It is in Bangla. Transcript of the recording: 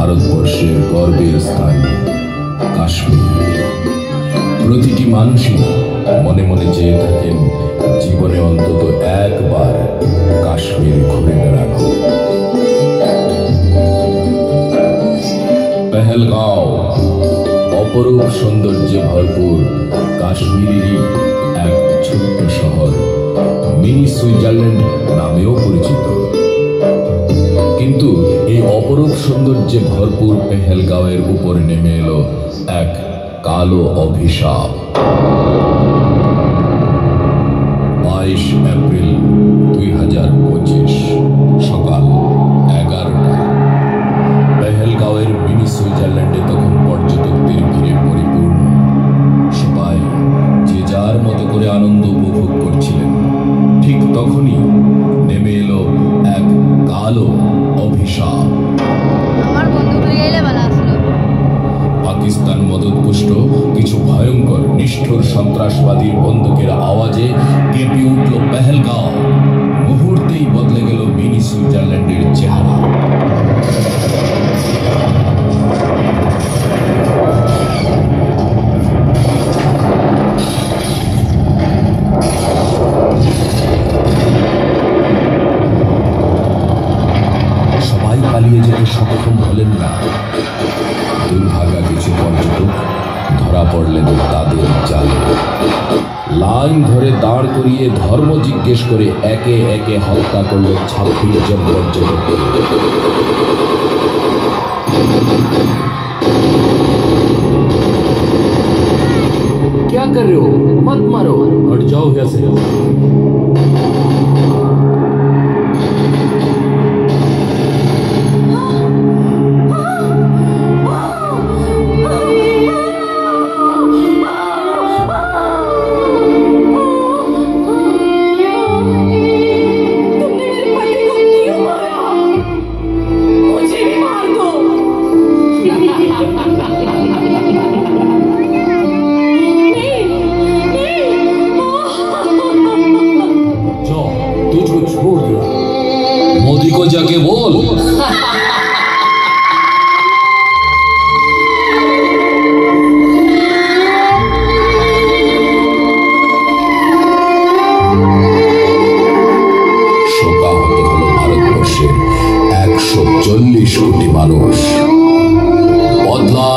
ভারতবর্ষের গর্বের স্থান কাশ্মীর। প্রতিটি মানুষই মনে মনে চেয়ে থাকেন জীবনে অন্তত একবার কাশ্মীর ঘুরে বেড়ানো। পেহেলগাঁও অপরূপ সৌন্দর্যে ভরপুর কাশ্মীরেরই এক ছোট্ট শহর, মিনি সুইজারল্যান্ড নামেও পরিচিত। কিন্তু এই অপরূপ সৌন্দর্যে ভরপুর পেহেলগাঁওয়ের উপর নেমে এলো এক কালো অভিশাপ। 22 এপ্রিল 2025 সকাল 11টায় পেহেলগাঁওয়ের মিনি সুইজারল্যান্ডে তখন পর্যটকদের ভিড়ে পরিপূর্ণ। সবাই যে যার মতো করে আনন্দ উপভোগ করছিলেন। ঠিক তখনই নেমে এলো এক কালো অভিশাপ। পাকিস্তান মদতপুষ্ট কিছু ভয়ঙ্কর নিষ্ঠুর সন্ত্রাসবাদীর বন্দুকের আওয়াজে কেঁপে উঠল পেহেলগাঁও। মুহূর্তেই বদলে গেল মিনি সুইজারল্যান্ডের চেহারা। সবাই পালিয়ে যেতে সক্ষম হলেন না। দুর্ভাগা কিছু পর্যটক ধরা পড়লেন তাদের জালে। লাইন ধরে দাঁড় করিয়ে ধর্ম জিজ্ঞেস করে একে একে হত্যা করল 26 জন পর্যটক। क्या कर रहे हो? मत मारो, हट जाओ यहाँ से। तुझको छोड़ दिया, मोदी को जाके बोल। শোকাহত হলো ভারতবর্ষের 140 কোটি মানুষ। বদলা